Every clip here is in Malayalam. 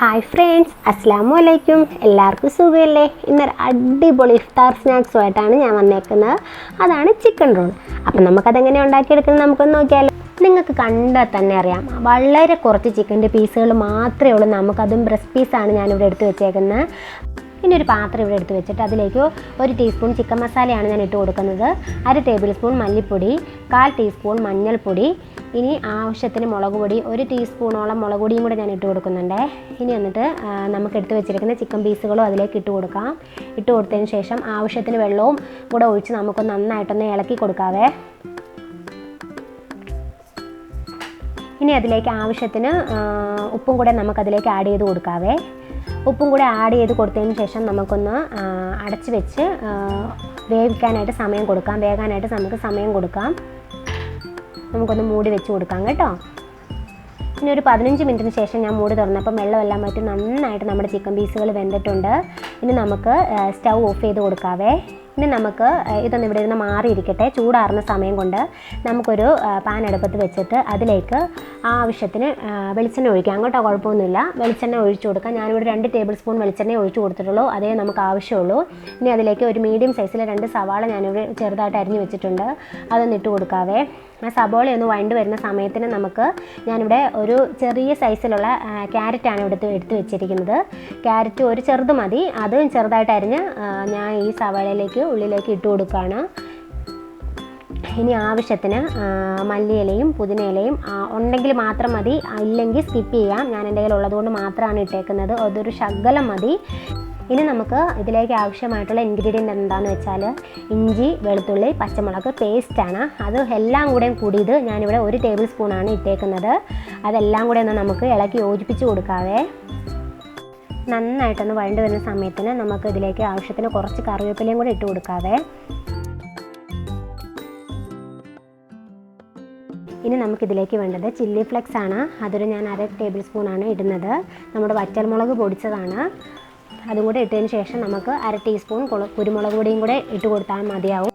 ഹായ് ഫ്രണ്ട്സ്, അസ്സലാമു അലൈക്കും. എല്ലാവർക്കും സുഖമല്ലേ? ഇന്നൊരു അടിപൊളി ഇഫ്താർ സ്നാക്സുമായിട്ടാണ് ഞാൻ വന്നേക്കുന്നത്. അതാണ് ചിക്കൻ റോൾ. അപ്പം നമുക്കതെങ്ങനെ ഉണ്ടാക്കിയെടുക്കുന്നത് നമുക്കൊന്ന് നോക്കിയാലോ. നിങ്ങൾക്ക് കണ്ടാൽ തന്നെ അറിയാം, വളരെ കുറച്ച് ചിക്കൻ്റെ പീസുകൾ മാത്രമേ ഉള്ളൂ. നമുക്കതും ബ്രസ്റ്റ് പീസാണ് ഞാനിവിടെ എടുത്ത് വെച്ചേക്കുന്നത്. ഇനി ഒരു പാത്രം ഇവിടെ എടുത്ത് വെച്ചിട്ട് അതിലേക്ക് 1 ടീസ്പൂൺ ചിക്കൻ മസാലയാണ് ഞാൻ ഇട്ട് കൊടുക്കുന്നത്. 1/2 ടേബിൾ സ്പൂൺ മല്ലിപ്പൊടി, 1/4 ടീസ്പൂൺ മഞ്ഞൾപ്പൊടി, ഇനി ആവശ്യത്തിന് മുളക് പൊടി, 1 ടീസ്പൂണോളം മുളക് പൊടിയും കൂടെ ഞാൻ ഇട്ട് കൊടുക്കുന്നുണ്ട്. ഇനി എന്നിട്ട് നമുക്ക് എടുത്ത് വെച്ചിരിക്കുന്ന ചിക്കൻ പീസുകളും അതിലേക്ക് ഇട്ട് കൊടുക്കാം. ഇട്ട് കൊടുത്തതിന് ശേഷം ആവശ്യത്തിന് വെള്ളവും കൂടെ ഒഴിച്ച് നമുക്ക് നന്നായിട്ടൊന്ന് ഇളക്കി കൊടുക്കാവേ. ഇനി അതിലേക്ക് ആവശ്യത്തിന് ഉപ്പും കൂടെ നമുക്കതിലേക്ക് ആഡ് ചെയ്ത് കൊടുക്കാവേ. ഉപ്പും കൂടെ ആഡ് ചെയ്ത് കൊടുത്തതിന് ശേഷം നമുക്കൊന്ന് അടച്ച് വെച്ച് വേവിക്കാനായിട്ട് സമയം കൊടുക്കാം. വേകാനായിട്ട് നമുക്ക് സമയം കൊടുക്കാം. നമുക്കൊന്ന് മൂടി വെച്ച് കൊടുക്കാം കേട്ടോ. ഇനി ഒരു 15 മിനിറ്റിന് ശേഷം ഞാൻ മൂടി തുറന്നപ്പോൾ വെള്ളമെല്ലാം വറ്റി നന്നായിട്ട് നമ്മുടെ ചിക്കൻ പീസുകൾ വെന്തിട്ടുണ്ട്. ഇനി നമുക്ക് സ്റ്റൗ ഓഫ് ചെയ്ത് കൊടുക്കാവേ. ഇനി നമുക്ക് ഇതൊന്ന് ഇവിടെ ഇരുന്ന് മാറിയിരിക്കട്ടെ. ചൂടാറുന്ന സമയം കൊണ്ട് നമുക്കൊരു പാൻ അടുപ്പത്ത് വെച്ചിട്ട് അതിലേക്ക് ആവശ്യത്തിന് വെളിച്ചെണ്ണ ഒഴിക്കാം. അങ്ങോട്ടോ കുഴപ്പമൊന്നുമില്ല, വെളിച്ചെണ്ണ ഒഴിച്ചു കൊടുക്കാം. ഞാനിവിടെ 2 ടേബിൾ സ്പൂൺ വെളിച്ചെണ്ണ ഒഴിച്ചു കൊടുത്തിട്ടുള്ളൂ. അതേ നമുക്ക് ആവശ്യമുള്ളൂ. ഇനി അതിലേക്ക് ഒരു മീഡിയം സൈസിലെ 2 സവാള ഞാനിവിടെ ചെറുതായിട്ട് അരിഞ്ഞ് വെച്ചിട്ടുണ്ട്. അതൊന്ന് ഇട്ട് കൊടുക്കാവേ. ആ സബോളയൊന്ന് വഴണ്ട് വരുന്ന സമയത്തിന് ഞാനിവിടെ ഒരു ചെറിയ സൈസിലുള്ള ക്യാരറ്റാണ് എടുത്ത് വെച്ചിരിക്കുന്നത്. ക്യാരറ്റ് ഒരു ചെറുത് മതി, അത് ചെറുതായിട്ട് അരിഞ്ഞ് ഞാൻ ഈ സവാളയിലേക്ക് ഉള്ളിലേക്ക് ഇട്ട് കൊടുക്കുകയാണ്. ഇനി ആവശ്യത്തിന് മല്ലിയിലയും പുതിനയിലയും ഉണ്ടെങ്കിൽ മാത്രം മതി, ഇല്ലെങ്കിൽ സ്കിപ്പ് ചെയ്യാം. ഞാൻ എൻ്റെ കയ്യിൽ ഉള്ളതുകൊണ്ട് മാത്രമാണ് ഇട്ടേക്കുന്നത്. അതൊരു ശകലം മതി. ഇനി നമുക്ക് ഇതിലേക്ക് ആവശ്യമായിട്ടുള്ള ഇൻഗ്രീഡിയൻ്റ് എന്താണെന്ന് വെച്ചാൽ ഇഞ്ചി, വെളുത്തുള്ളി, പച്ചമുളക് പേസ്റ്റാണ്. അത് എല്ലാം കൂടെയും കൂടിയത് ഞാനിവിടെ 1 ടേബിൾ സ്പൂണാണ് ഇട്ടേക്കുന്നത്. അതെല്ലാം കൂടെ ഒന്ന് നമുക്ക് ഇളക്കി യോജിപ്പിച്ച് കൊടുക്കാവേ. നന്നായിട്ടൊന്ന് വഴണ്ട് വരുന്ന സമയത്തിന് നമുക്ക് ഇതിലേക്ക് ആവശ്യത്തിന് കുറച്ച് കറിവേപ്പിലയും കൂടെ ഇട്ട് കൊടുക്കാവേ. ഇനി നമുക്കിതിലേക്ക് വേണ്ടത് ചില്ലി ഫ്ലെക്സ് ആണ്. അതൊരു ഞാൻ 1/2 ടേബിൾ സ്പൂണാണ് ഇടുന്നത്. നമ്മുടെ വറ്റൽമുളക് പൊടിച്ചതാണ്. അതും കൂടെ ഇട്ടതിന് ശേഷം നമുക്ക് 1/2 ടീസ്പൂൺ കുരുമുളക് പൊടിയും കൂടെ ഇട്ട് കൊടുത്താൽ മതിയാവും.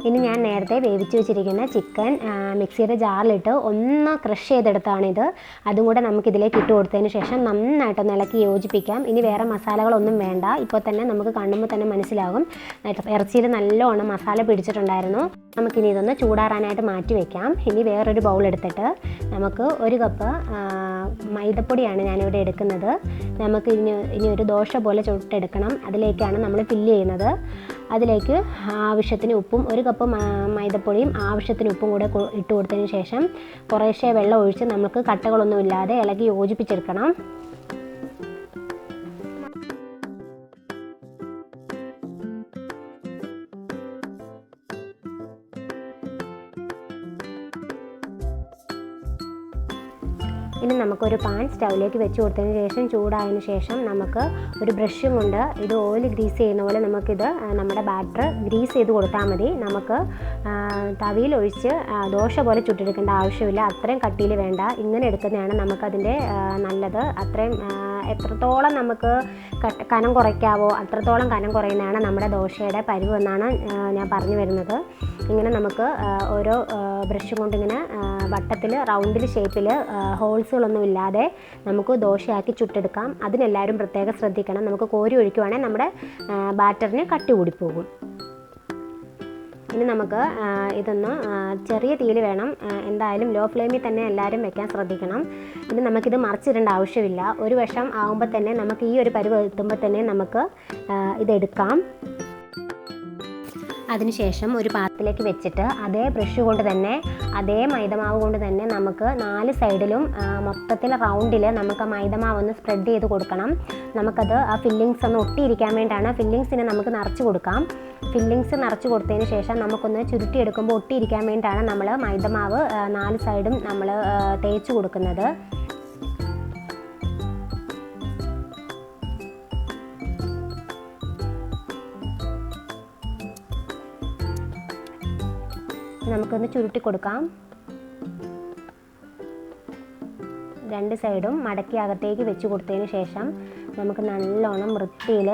ഇനി ഞാൻ നേരത്തെ വേവിച്ച് വെച്ചിരിക്കുന്ന ചിക്കൻ മിക്സിയുടെ ജാറിലിട്ട് ഒന്ന് ക്രഷ് ചെയ്തെടുത്താണിത്. അതും കൂടെ നമുക്കിതിലേക്ക് ഇട്ട് കൊടുത്തതിന് ശേഷം നന്നായിട്ടൊന്ന് ഇളക്കി യോജിപ്പിക്കാം. ഇനി വേറെ മസാലകളൊന്നും വേണ്ട. ഇപ്പോൾ തന്നെ നമുക്ക് കാണുമ്പോൾ തന്നെ മനസ്സിലാകും ഇറച്ചിയിൽ നല്ലോണം മസാല പിടിച്ചിട്ടുണ്ടായിരുന്നു. നമുക്കിനി ഇതൊന്ന് ചൂടാറാനായിട്ട് മാറ്റി വയ്ക്കാം. ഇനി വേറൊരു ബൗൾ എടുത്തിട്ട് നമുക്ക് 1 കപ്പ് മൈദപ്പൊടിയാണ് ഞാനിവിടെ എടുക്കുന്നത്. നമുക്ക് ഇനി ഒരു ദോശ പോലെ ചുട്ടെടുക്കണം. അതിലേക്കാണ് നമ്മൾ ഫില്ല് ചെയ്യുന്നത്. അതിലേക്ക് ആവശ്യത്തിന് ഉപ്പും 1 കപ്പ് മൈദപ്പൊടിയും ആവശ്യത്തിന് ഉപ്പും കൂടെ ഇട്ട് കൊടുത്തതിന് ശേഷം കുറേശ്ശെ വെള്ളം ഒഴിച്ച് നമുക്ക് കട്ടകളൊന്നുമില്ലാതെ ഇളകി യോജിപ്പിച്ചെടുക്കണം. ഇനി നമുക്കൊരു പാൻ സ്റ്റൗവിലേക്ക് വെച്ച് കൊടുത്തതിന് ശേഷം ചൂടായതിന് ശേഷം നമുക്ക് ഒരു ബ്രഷും കൊണ്ട് ഇത് ഓയിൽ ഗ്രീസ് ചെയ്യുന്ന പോലെ നമുക്കിത് നമ്മുടെ ബാറ്റർ ഗ്രീസ് ചെയ്ത് കൊടുത്താൽ മതി. നമുക്ക് തവിയിൽ ഒഴിച്ച് ദോശ പോലെ ചുട്ടെടുക്കേണ്ട ആവശ്യമില്ല. അത്രയും കട്ടിയിൽ വേണ്ട. ഇങ്ങനെ എടുക്കുന്നതാണ് നമുക്കതിൻ്റെ നല്ലത്. അത്രയും എത്രത്തോളം നമുക്ക് കനം കുറയ്ക്കാവോ അത്രത്തോളം കനം കുറയുന്നതാണ് നമ്മുടെ ദോശയുടെ പരുവെന്നാണ് ഞാൻ പറഞ്ഞു വരുന്നത്. ഇങ്ങനെ നമുക്ക് ഓരോ ബ്രഷും കൊണ്ട് ഇങ്ങനെ വട്ടത്തിൽ റൗണ്ടിൽ ഷേപ്പിൽ ഹോൾസുകളൊന്നും ഇല്ലാതെ നമുക്ക് ദോശയാക്കി ചുട്ടെടുക്കാം. അതിനെല്ലാവരും പ്രത്യേകം ശ്രദ്ധിക്കണം. നമുക്ക് കോരി ഒഴിക്കുവാണെങ്കിൽ നമ്മുടെ ബാറ്ററിന് കട്ടി കൂടിപ്പോകും. ഇനി നമുക്ക് ഇതൊന്ന് ചെറിയ തീയിൽ വേണം, എന്തായാലും ലോ ഫ്ലെയിമിൽ തന്നെ എല്ലാവരും വെക്കാൻ ശ്രദ്ധിക്കണം. ഇനി നമുക്കിത് മറിച്ചിടേണ്ട ആവശ്യമില്ല. ഒരു വശം ആകുമ്പോൾ തന്നെ നമുക്ക് ഈ ഒരു പരുവം എത്തുമ്പോൾ തന്നെ നമുക്ക് ഇതെടുക്കാം. അതിനുശേഷം ഒരു പാത്രത്തിലേക്ക് വെച്ചിട്ട് അതേ ബ്രഷ് കൊണ്ട് തന്നെ അതേ മൈദമാവ് കൊണ്ട് തന്നെ നമുക്ക് 4 സൈഡിലും മൊത്തത്തിൽ റൗണ്ടിൽ നമുക്ക് ആ മൈദമാവ് ഒന്ന് സ്പ്രെഡ് ചെയ്ത് കൊടുക്കണം. നമുക്കത് ആ ഫില്ലിങ്സ് ഒന്ന് ഒട്ടിയിരിക്കാൻ വേണ്ടിയാണ്. ഫില്ലിങ്സിനെ നമുക്ക് നിറച്ച് കൊടുക്കാം. ഫില്ലിങ്സ് നിറച്ച് കൊടുത്തതിന് ശേഷം നമുക്കൊന്ന് ചുരുട്ടിയെടുക്കുമ്പോൾ ഒട്ടിയിരിക്കാൻ വേണ്ടിയിട്ടാണ് നമ്മൾ മൈദമാവ് 4 സൈഡും നമ്മൾ തേച്ച് കൊടുക്കുന്നത്. നമുക്കൊന്ന് ചുരുട്ടി കൊടുക്കാം. 2 സൈഡും മടക്കി അകത്തേക്ക് വെച്ച് കൊടുത്തതിന് ശേഷം നമുക്ക് നല്ലോണം വൃത്തിയിൽ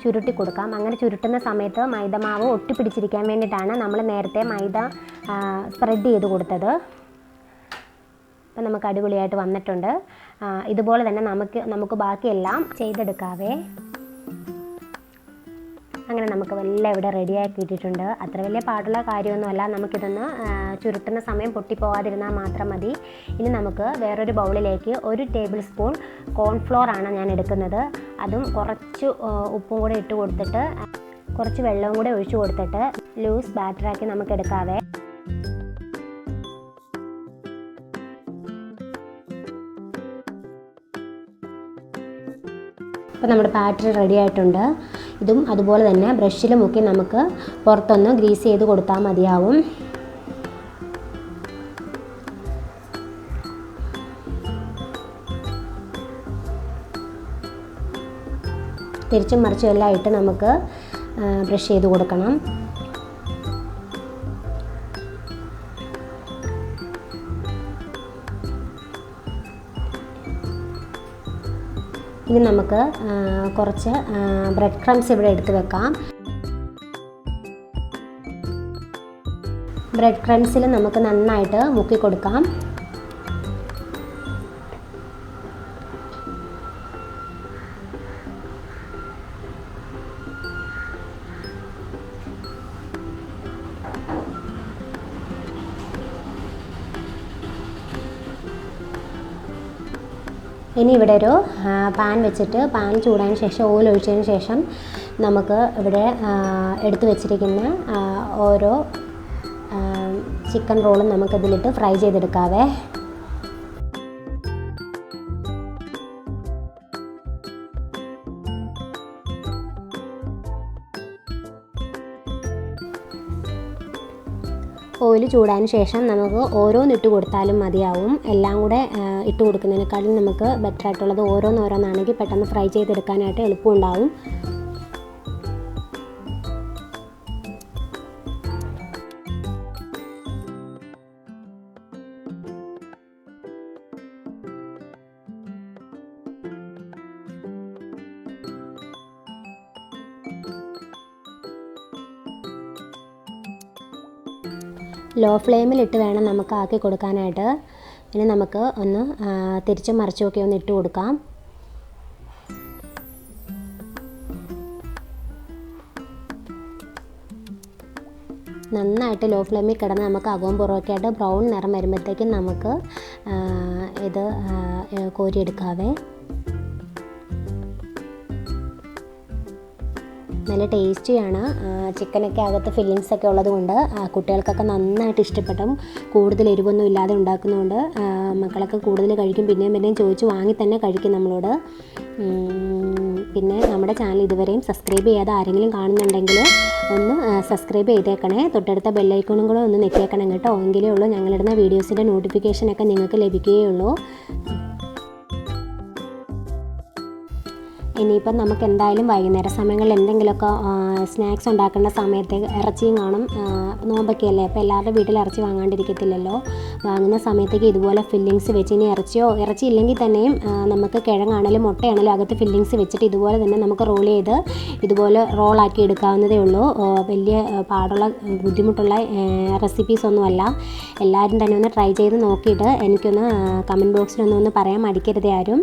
ചുരുട്ടി കൊടുക്കാം. അങ്ങനെ ചുരുട്ടുന്ന സമയത്ത് മൈദമാവ് ഒട്ടിപ്പിടിച്ചിരിക്കാൻ വേണ്ടിയിട്ടാണ് നമ്മൾ നേരത്തെ മൈദ സ്പ്രെഡ് ചെയ്ത് കൊടുത്തത്. അപ്പോൾ നമുക്ക് അടിപൊളിയായിട്ട് വന്നിട്ടുണ്ട്. ഇതുപോലെ തന്നെ നമുക്ക് ബാക്കിയെല്ലാം ചെയ്തെടുക്കാവേ. അങ്ങനെ നമുക്ക് എല്ലാം ഇവിടെ റെഡിയാക്കി ഇട്ടിട്ടുണ്ട്. അത്ര വലിയ പാടുള്ള കാര്യമൊന്നുമല്ല. നമുക്കിതൊന്ന് ചുരുട്ടുന്ന സമയം പൊട്ടിപ്പോവാതിരുന്നാൽ മാത്രം മതി. ഇനി നമുക്ക് വേറൊരു ബൗളിലേക്ക് 1 ടേബിൾ സ്പൂൺ കോൺഫ്ലോർ ആണ് ഞാൻ എടുക്കുന്നത്. അതും കുറച്ച് ഉപ്പും കൂടെ ഇട്ട് കൊടുത്തിട്ട് കുറച്ച് വെള്ളവും കൂടെ ഒഴിച്ചു കൊടുത്തിട്ട് ലൂസ് ബാറ്ററാക്കി നമുക്ക് എടുക്കാവേ. അപ്പോൾ നമ്മുടെ ബാറ്റർ റെഡി ആയിട്ടുണ്ട്. ഇതും അതുപോലെ തന്നെ ബ്രഷിൽ മുക്കി നമുക്ക് പുറത്തൊന്ന് ഗ്രീസ് ചെയ്ത് കൊടുത്താൽ മതിയാവും. തിരിച്ചും മറിച്ചും എല്ലാം ഇട്ട് നമുക്ക് ബ്രഷ് ചെയ്ത് കൊടുക്കണം. ഇനി നമുക്ക് കുറച്ച് ബ്രെഡ് ക്രംസ് ഇവിടെ എടുത്ത് വെക്കാം. ബ്രെഡ് ക്രംസിൽ നമുക്ക് നന്നായിട്ട് മുക്കി കൊടുക്കാം. ഇനി ഇവിടെ ഒരു പാൻ വെച്ചിട്ട് പാൻ ചൂടായതിന് ശേഷം ഓയിൽ ഒഴിച്ചതിന് ശേഷം നമുക്ക് ഇവിടെ എടുത്തു വെച്ചിരിക്കുന്ന ഓരോ ചിക്കൻ റോളും നമുക്കിതിലിട്ട് ഫ്രൈ ചെയ്തെടുക്കാവേ. ഓയിൽ ചൂടായതിന് ശേഷം നമുക്ക് ഓരോന്നിട്ട് കൊടുത്താലും മതിയാവും. എല്ലാം കൂടെ ഇട്ട് കൊടുക്കുന്നതിനേക്കാളും നമുക്ക് ബെറ്റർ ആയിട്ടുള്ളത് ഓരോന്നാണെങ്കിൽ പെട്ടെന്ന് ഫ്രൈ ചെയ്തെടുക്കാനായിട്ട് എളുപ്പമുണ്ടാവും. ലോ ഫ്ലെയിമിലിട്ട് വേണം നമുക്ക് ആക്കി കൊടുക്കാനായിട്ട്. ഇനി നമുക്ക് ഒന്ന് തിരിച്ചും മറിച്ചുമൊക്കെ ഒന്ന് ഇട്ട് കൊടുക്കാം. നന്നായിട്ട് ലോ ഫ്ലെയിമിൽ കിടന്ന് നമുക്ക് അകവും പുറമൊക്കെ ആയിട്ട് ബ്രൗൺ നിറം വരുമ്പോഴത്തേക്കും നമുക്ക് ഇത് കോരിയെടുക്കാവേ. നല്ല ടേസ്റ്റിയാണ്. ചിക്കനൊക്കെ അകത്ത് ഫില്ലിങ്സ് ഒക്കെ ഉള്ളത് കൊണ്ട് കുട്ടികൾക്കൊക്കെ നന്നായിട്ട് ഇഷ്ടപ്പെട്ടും കൂടുതൽ എരിവൊന്നും ഇല്ലാതെ ഉണ്ടാക്കുന്നതുകൊണ്ട് മക്കളൊക്കെ കൂടുതൽ കഴിക്കും. പിന്നെയും ചോദിച്ച് വാങ്ങി തന്നെ കഴിക്കും നമ്മളോട്. പിന്നെ നമ്മുടെ ചാനൽ ഇതുവരെയും സബ്സ്ക്രൈബ് ചെയ്യാതെ ആരെങ്കിലും കാണുന്നുണ്ടെങ്കിൽ ഒന്ന് സബ്സ്ക്രൈബ് ചെയ്തേക്കണേ. തൊട്ടടുത്ത ബെല്ലൈക്കണും കൂടെ ഒന്ന് നെക്കിയേക്കണം കേട്ടോ. എങ്കിലേ ഉള്ളൂ ഞങ്ങളിടുന്ന വീഡിയോസിൻ്റെ നോട്ടിഫിക്കേഷനൊക്കെ നിങ്ങൾക്ക് ലഭിക്കുകയുള്ളൂ. ഇനിയിപ്പം നമുക്ക് എന്തായാലും വൈകുന്നേര സമയങ്ങളിൽ എന്തെങ്കിലുമൊക്കെ സ്നാക്സ് ഉണ്ടാക്കേണ്ട സമയത്ത് ഇറച്ചിയും കാണും. നോമ്പൊക്കെ അല്ലേ, അപ്പോൾ എല്ലാവരുടെ വീട്ടിൽ ഇറച്ചി വാങ്ങാണ്ടിരിക്കത്തില്ലല്ലോ. വാങ്ങുന്ന സമയത്തേക്ക് ഇതുപോലെ ഫില്ലിങ്സ് വെച്ച്, ഇനി ഇറച്ചി ഇല്ലെങ്കിൽ തന്നെയും നമുക്ക് കിഴങ്ങാണെങ്കിലും മുട്ടയാണെങ്കിലും അകത്ത് ഫില്ലിങ്സ് വെച്ചിട്ട് ഇതുപോലെ തന്നെ നമുക്ക് റോൾ ചെയ്ത് ഇതുപോലെ റോളാക്കി എടുക്കാവുന്നതേ ഉള്ളൂ. വലിയ പാടുള്ള ബുദ്ധിമുട്ടുള്ള റെസിപ്പീസൊന്നുമല്ല. എല്ലാവരും തന്നെ ഒന്ന് ട്രൈ ചെയ്ത് നോക്കിയിട്ട് എനിക്കൊന്ന് കമൻറ്റ് ബോക്സിലൊന്ന് പറയാൻ മടിക്കരുതേ ആരും.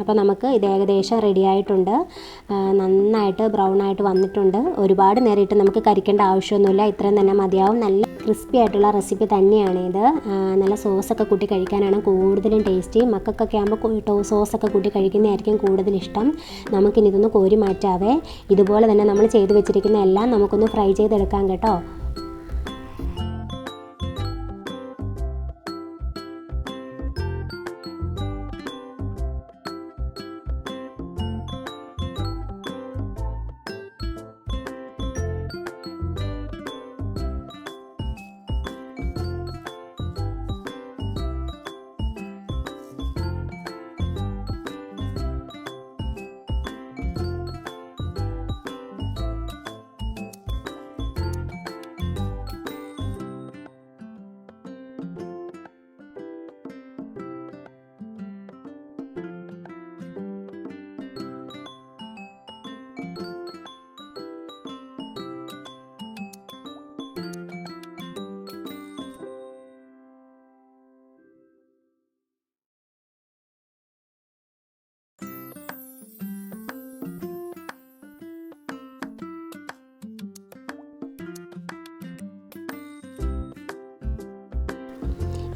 അപ്പോൾ നമുക്ക് ഇത് ഏകദേശം റെഡി ആയിട്ടുണ്ട്. നന്നായിട്ട് ബ്രൗൺ ആയിട്ട് വന്നിട്ടുണ്ട്. ഒരുപാട് നേരം ഇട്ട് നമുക്ക് കരിക്കേണ്ട ആവശ്യമൊന്നുമില്ല. ഇത്രയും തന്നെ മതിയാവും. നല്ല ക്രിസ്പി ആയിട്ടുള്ള റെസിപ്പി തന്നെയാണ് ഇത്. നല്ല സോസൊക്കെ കൂട്ടി കഴിക്കാനാണ് കൂടുതലും ടേസ്റ്റി. മക്കൾക്കൊക്കെ ആകുമ്പോൾ സോസൊക്കെ കൂട്ടി കഴിക്കുന്നതായിരിക്കും കൂടുതൽ ഇഷ്ടം. നമുക്കിനി ഇതൊന്ന് കോരി മാറ്റാവേ. ഇതുപോലെ തന്നെ നമ്മൾ ചെയ്ത് വെച്ചിരിക്കുന്ന എല്ലാം നമുക്കൊന്ന് ഫ്രൈ ചെയ്തെടുക്കാം കേട്ടോ.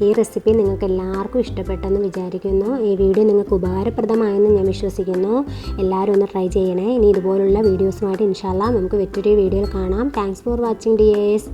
ഈ റെസിപ്പി നിങ്ങൾക്ക് എല്ലാവർക്കും ഇഷ്ടപ്പെട്ടെന്ന് വിചാരിക്കുന്നു. ഈ വീഡിയോ നിങ്ങൾക്ക് ഉപകാരപ്രദമായെന്ന് ഞാൻ വിശ്വസിക്കുന്നു. എല്ലാവരും ഒന്ന് ട്രൈ ചെയ്യണേ. ഇനി ഇതുപോലുള്ള വീഡിയോസുമായിട്ട് ഇൻഷാ അല്ലാഹ് നമുക്ക് മറ്റൊരു വീഡിയോയിൽ കാണാം. Thanks for watching dears.